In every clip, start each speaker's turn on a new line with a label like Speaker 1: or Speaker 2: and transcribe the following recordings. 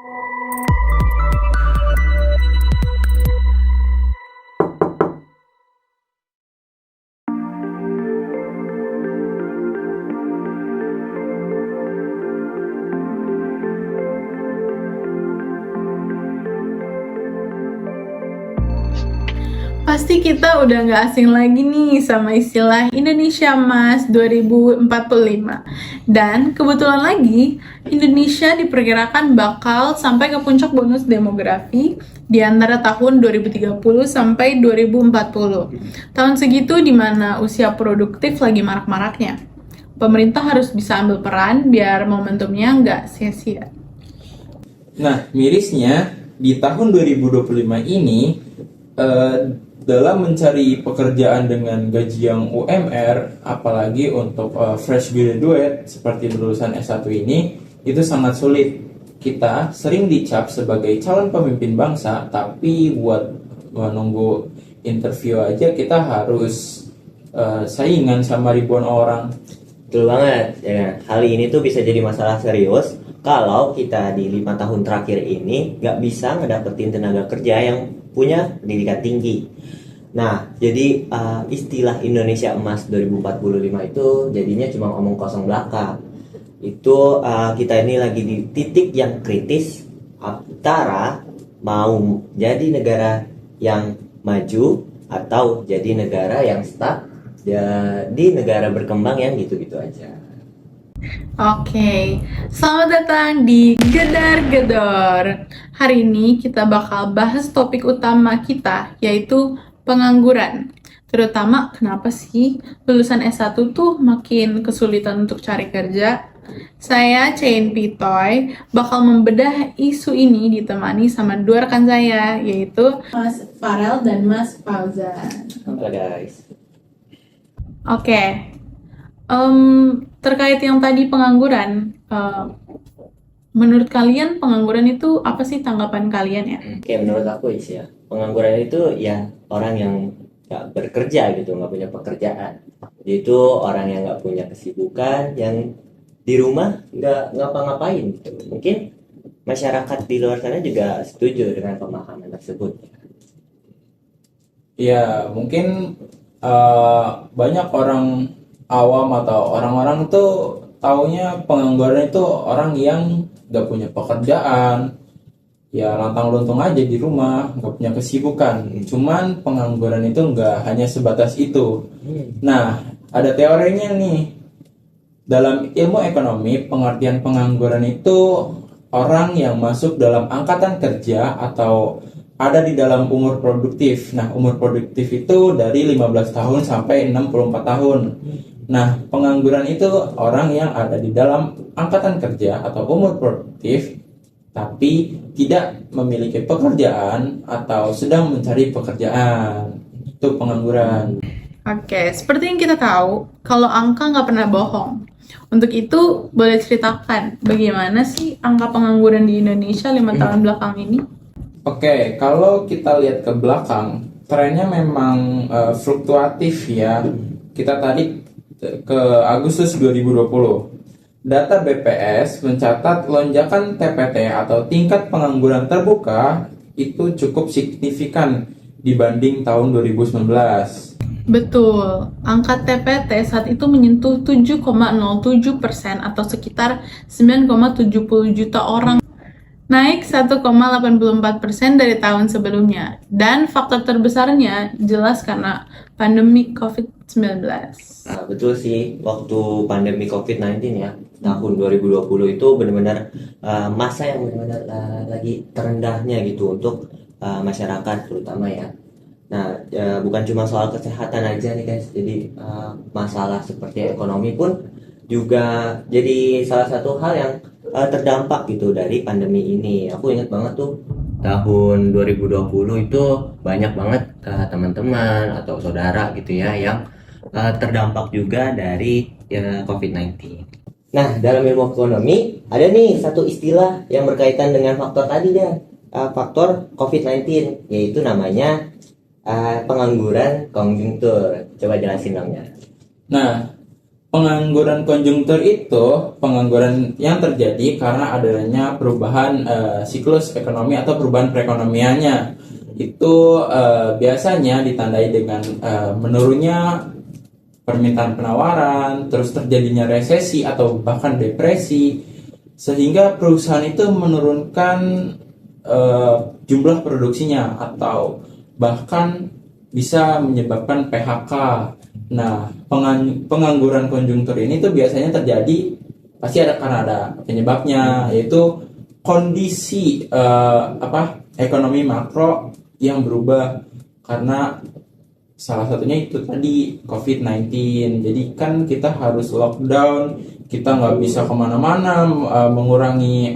Speaker 1: Pasti kita udah nggak asing lagi nih sama istilah Indonesia Emas 2045. Dan kebetulan lagi, Indonesia diperkirakan bakal sampai ke puncak bonus demografi di antara tahun 2030 sampai 2040. Tahun segitu di mana usia produktif lagi marak-maraknya. Pemerintah harus bisa ambil peran biar momentumnya nggak sia-sia.
Speaker 2: Nah, mirisnya di tahun 2025 ini dalam mencari pekerjaan dengan gaji yang UMR, apalagi untuk fresh graduate seperti lulusan S1 ini, itu sangat sulit. Kita sering dicap sebagai calon pemimpin bangsa, tapi buat menunggu interview aja kita harus saingan sama ribuan orang.
Speaker 3: Betul banget, ya. Hal ini tuh bisa jadi masalah serius kalau kita di 5 tahun terakhir ini nggak bisa ngedapetin tenaga kerja yang punya pendidikan tinggi. Nah, jadi istilah Indonesia Emas 2045 itu jadinya cuma omong kosong belaka. Itu kita ini lagi di titik yang kritis antara mau jadi negara yang maju atau jadi negara yang stuck, jadi negara berkembang yang gitu-gitu aja.
Speaker 1: Oke, selamat datang di Gedar Gedor. Hari ini kita bakal bahas topik utama kita, yaitu pengangguran. Terutama kenapa sih lulusan S1 tuh makin kesulitan untuk cari kerja? Saya, Chain Pitoy, bakal membedah isu ini ditemani sama dua rekan saya, yaitu Mas Farel dan Mas Fauzan.
Speaker 3: Halo guys.
Speaker 1: Oke, terkait yang tadi pengangguran, menurut kalian pengangguran itu apa sih tanggapan kalian ya?
Speaker 3: Oke, menurut aku sih ya, pengangguran itu ya orang yang nggak bekerja gitu, nggak punya pekerjaan. Jadi itu orang yang nggak punya kesibukan, yang di rumah nggak ngapa-ngapain gitu. Mungkin masyarakat di luar sana juga setuju dengan pemahaman tersebut.
Speaker 2: Ya, mungkin banyak orang awam atau orang-orang tuh taunya pengangguran itu orang yang gak punya pekerjaan, ya lantang-luntung aja di rumah, gak punya kesibukan. Cuman pengangguran itu gak hanya sebatas itu. Nah, ada teorinya nih. Dalam ilmu ekonomi, pengertian pengangguran itu orang yang masuk dalam angkatan kerja atau ada di dalam umur produktif. Nah, umur produktif itu dari 15 tahun sampai 64 tahun. Nah, pengangguran itu orang yang ada di dalam angkatan kerja atau umur produktif, tapi tidak memiliki pekerjaan atau sedang mencari pekerjaan. Itu pengangguran.
Speaker 1: Oke, seperti yang kita tahu, kalau angka nggak pernah bohong. Untuk itu, boleh ceritakan bagaimana sih angka pengangguran di Indonesia 5 tahun belakang ini?
Speaker 2: Oke, kalau kita lihat ke belakang, trennya memang fluktuatif ya. Kita tarik ke Agustus 2020. Data BPS mencatat lonjakan TPT atau tingkat pengangguran terbuka itu cukup signifikan dibanding tahun 2019.
Speaker 1: Betul, angka TPT saat itu menyentuh 7,07% atau sekitar 9,70 juta orang, naik 1,84% dari tahun sebelumnya. Dan faktor terbesarnya jelas karena pandemi COVID-19.
Speaker 3: Nah, betul sih, waktu pandemi COVID-19 ya, tahun 2020 itu benar-benar masa yang benar-benar lagi terendahnya gitu untuk masyarakat terutama ya. Nah, bukan cuma soal kesehatan aja nih guys, jadi masalah seperti ekonomi pun juga jadi salah satu hal yang terdampak gitu dari pandemi ini. Aku ingat banget tuh tahun 2020 itu banyak banget teman-teman atau saudara gitu ya yang terdampak juga dari COVID-19. Nah, dalam ilmu ekonomi ada nih satu istilah yang berkaitan dengan faktor tadi ya, faktor COVID-19, yaitu namanya pengangguran konjungtur. Coba jelasin dong ya.
Speaker 2: Nah, Pengangguran konjunktur itu pengangguran yang terjadi karena adanya perubahan siklus ekonomi atau perubahan perekonomiannya. Itu biasanya ditandai dengan menurunnya permintaan penawaran, terus terjadinya resesi atau bahkan depresi, sehingga perusahaan itu menurunkan jumlah produksinya atau bahkan bisa menyebabkan PHK. Nah, pengangguran konjunktur ini tuh biasanya terjadi pasti ada karena ada penyebabnya, yaitu kondisi ekonomi makro yang berubah karena salah satunya itu tadi COVID-19. Jadi kan kita harus lockdown, kita nggak bisa kemana-mana, mengurangi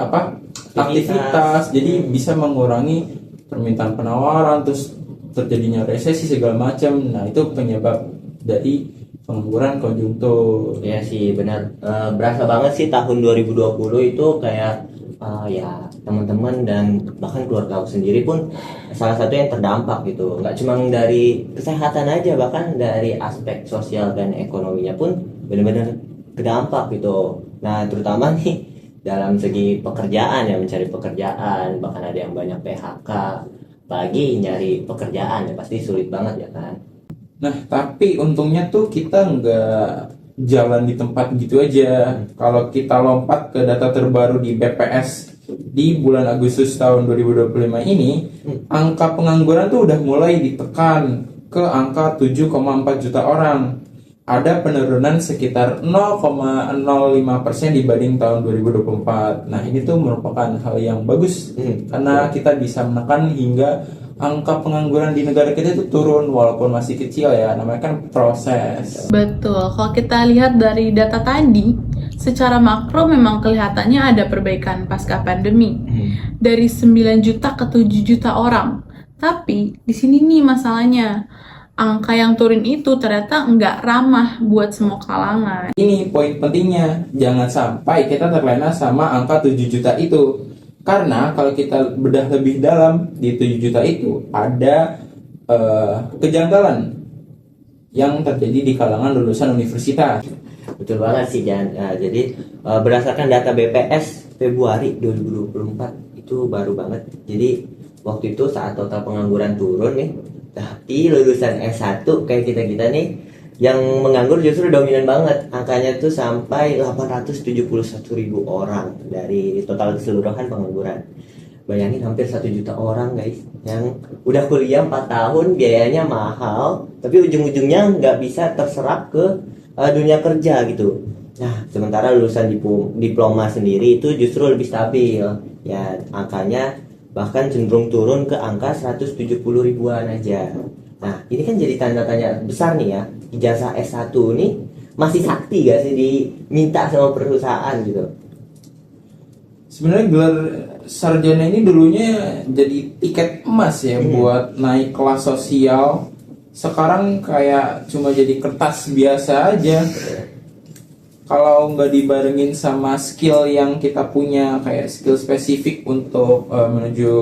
Speaker 2: aktivitas, jadi bisa mengurangi permintaan penawaran, terus terjadinya resesi segala macam. Nah, itu penyebab dari pengangguran konjunktur.
Speaker 3: Ya sih benar. Berasa banget sih tahun 2020 itu kayak ya teman-teman dan bahkan keluarga aku sendiri pun salah satu yang terdampak gitu. Nggak cuma dari kesehatan aja, bahkan dari aspek sosial dan ekonominya pun benar-benar terdampak gitu. Nah, terutama nih dalam segi pekerjaan, ya mencari pekerjaan, bahkan ada yang banyak PHK. Apalagi nyari pekerjaan ya pasti sulit banget ya kan.
Speaker 2: Nah, tapi untungnya tuh kita nggak jalan di tempat gitu aja. Kalau kita lompat ke data terbaru di BPS di bulan Agustus tahun 2025 ini, angka pengangguran tuh udah mulai ditekan ke angka 7,4 juta orang. Ada penurunan sekitar 0,05% dibanding tahun 2024. Nah, ini tuh merupakan hal yang bagus karena kita bisa menekan hingga angka pengangguran di negara kita itu turun walaupun masih kecil ya, namanya kan proses.
Speaker 1: Betul, kalau kita lihat dari data tadi, secara makro memang kelihatannya ada perbaikan pasca pandemi. Dari 9 juta ke 7 juta orang. Tapi di sini nih masalahnya, angka yang turun itu ternyata nggak ramah buat semua kalangan.
Speaker 2: Ini poin pentingnya, jangan sampai kita terlena sama angka 7 juta itu. Karena kalau kita bedah lebih dalam di 7 juta itu ada kejanggalan yang terjadi di kalangan lulusan universitas.
Speaker 3: Betul banget sih Jan. Jadi berdasarkan data BPS Februari 2024 itu baru banget. Jadi waktu itu saat total pengangguran turun nih, tapi lulusan S1 kayak kita-kita nih yang menganggur justru dominan banget. Angkanya tuh sampai 871.000 orang dari total keseluruhan pengangguran. Bayangin hampir 1 juta orang guys yang udah kuliah 4 tahun, biayanya mahal, tapi ujung-ujungnya nggak bisa terserap ke dunia kerja gitu. Nah, sementara lulusan diploma sendiri itu justru lebih stabil. Ya, angkanya bahkan cenderung turun ke angka 170 ribuan aja. Nah, ini kan jadi tanda tanya besar nih ya. Ijazah S1 ini masih sakti gak sih diminta sama perusahaan gitu?
Speaker 2: Sebenarnya gelar sarjana ini dulunya jadi tiket emas ya buat naik kelas sosial. Sekarang kayak cuma jadi kertas biasa aja. Kalau nggak dibarengin sama skill yang kita punya, kayak skill spesifik untuk menuju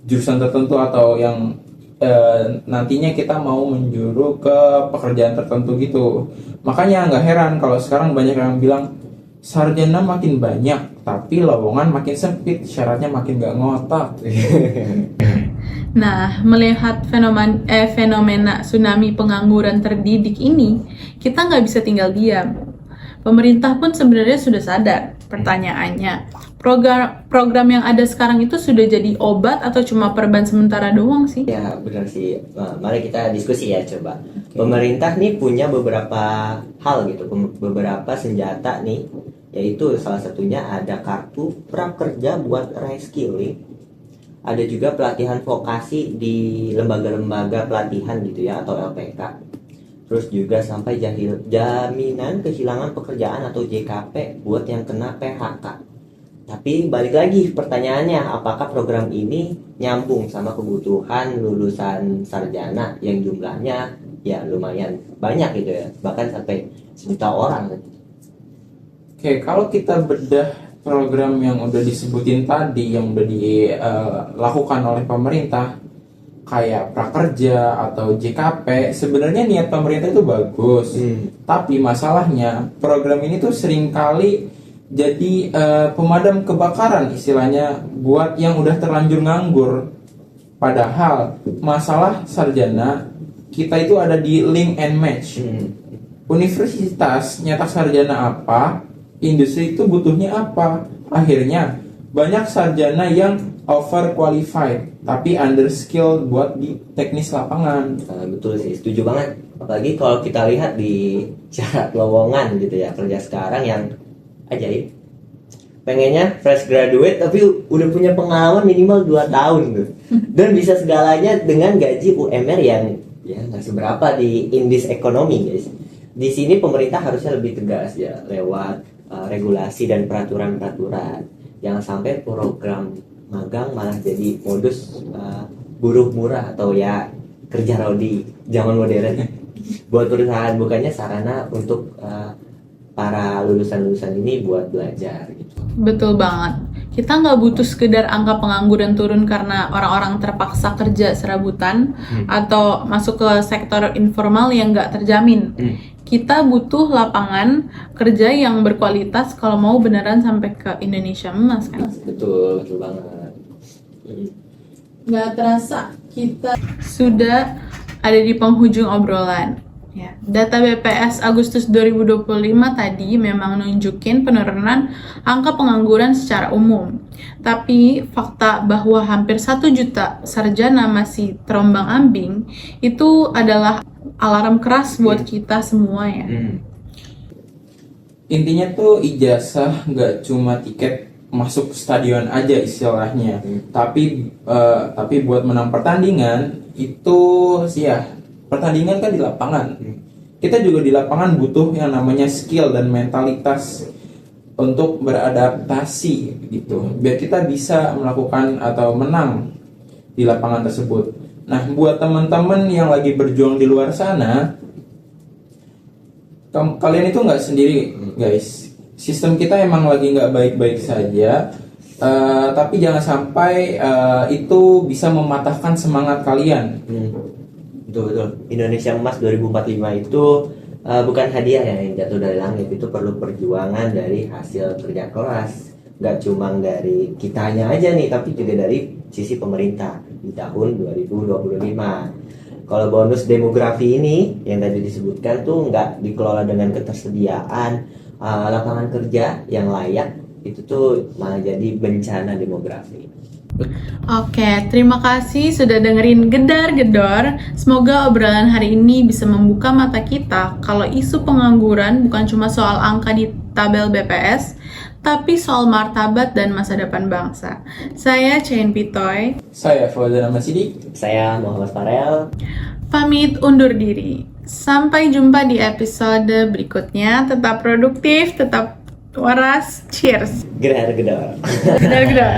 Speaker 2: jurusan tertentu atau yang nantinya kita mau menjuru ke pekerjaan tertentu gitu. Makanya nggak heran kalau sekarang banyak yang bilang sarjana makin banyak tapi lowongan makin sempit, syaratnya makin nggak ngotak.
Speaker 1: Nah, melihat fenomena tsunami pengangguran terdidik ini, kita nggak bisa tinggal diam. Pemerintah pun sebenarnya sudah sadar. Pertanyaannya, program yang ada sekarang itu sudah jadi obat atau cuma perban sementara doang sih?
Speaker 3: Ya benar sih. Nah, mari kita diskusi ya coba. Pemerintah nih punya beberapa hal gitu, beberapa senjata nih, yaitu salah satunya ada kartu prakerja buat reskilling. Ada juga pelatihan vokasi di lembaga-lembaga pelatihan gitu ya, atau LPK. Terus juga sampai jaminan kehilangan pekerjaan atau JKP buat yang kena PHK. Tapi balik lagi pertanyaannya, apakah program ini nyambung sama kebutuhan lulusan sarjana yang jumlahnya ya lumayan banyak gitu ya, bahkan sampai 1 juta orang.
Speaker 2: Oke, kalau kita bedah program yang udah disebutin tadi, yang udah dilakukan oleh pemerintah, kayak prakerja atau JKP, sebenarnya niat pemerintah itu bagus. Tapi masalahnya program ini tuh seringkali jadi pemadam kebakaran istilahnya buat yang udah terlanjur nganggur. Padahal masalah sarjana kita itu ada di link and match. Universitas nyetak sarjana apa, industri itu butuhnya apa. Akhirnya banyak sarjana yang overqualified tapi underskilled buat di teknis lapangan.
Speaker 3: Betul sih, setuju banget. Apalagi kalau kita lihat di syarat lowongan gitu ya, kerja sekarang yang ajaib. Pengennya fresh graduate tapi udah punya pengalaman minimal 2 tahun tuh. Dan bisa segalanya dengan gaji UMR yang ya nggak seberapa di indis ekonomi, guys. Di sini pemerintah harusnya lebih tegas ya lewat regulasi dan peraturan-peraturan. Jangan sampai program magang malah jadi modus buruh murah atau ya kerja rodi zaman modern buat perusahaan, bukannya sarana untuk para lulusan-lulusan ini buat belajar gitu.
Speaker 1: Betul banget. Kita nggak butuh sekedar angka pengangguran turun karena orang-orang terpaksa kerja serabutan atau masuk ke sektor informal yang nggak terjamin. Kita butuh lapangan kerja yang berkualitas kalau mau beneran sampai ke Indonesia emas kan.
Speaker 3: Betul banget.
Speaker 1: Nggak terasa kita sudah ada di penghujung obrolan. Ya, data BPS Agustus 2025 tadi memang nunjukin penurunan angka pengangguran secara umum. Tapi fakta bahwa hampir 1 juta sarjana masih terombang-ambing itu adalah alarm keras buat kita semua ya.
Speaker 2: Intinya tuh ijazah nggak cuma tiket masuk stadion aja istilahnya, tapi buat menang pertandingan itu sih ya, pertandingan kan di lapangan. Kita juga di lapangan butuh yang namanya skill dan mentalitas untuk beradaptasi gitu, biar kita bisa melakukan atau menang di lapangan tersebut. Nah, buat teman-teman yang lagi berjuang di luar sana, kalian itu nggak sendiri, guys. Sistem kita emang lagi nggak baik-baik saja, tapi jangan sampai itu bisa mematahkan semangat kalian.
Speaker 3: Betul. Indonesia Emas 2045 itu bukan hadiah yang jatuh dari langit, itu perlu perjuangan dari hasil kerja keras. Nggak cuma dari kitanya aja nih, tapi juga dari sisi pemerintah di tahun 2025. Kalau bonus demografi ini yang tadi disebutkan tuh nggak dikelola dengan ketersediaan lapangan kerja yang layak, itu tuh malah jadi bencana demografi.
Speaker 1: Oke, terima kasih sudah dengerin Gedar Gedor. Semoga obrolan hari ini bisa membuka mata kita kalau isu pengangguran bukan cuma soal angka di tabel BPS, tapi soal martabat dan masa depan bangsa. Saya Chain Pitoy.
Speaker 2: Saya Fauzan Ahmad Sidik.
Speaker 3: Saya Muhammad Farel.
Speaker 1: Pamit undur diri. Sampai jumpa di episode berikutnya. Tetap produktif, tetap waras. Cheers.
Speaker 3: Gedar Gedor.
Speaker 1: Gedar Gedor.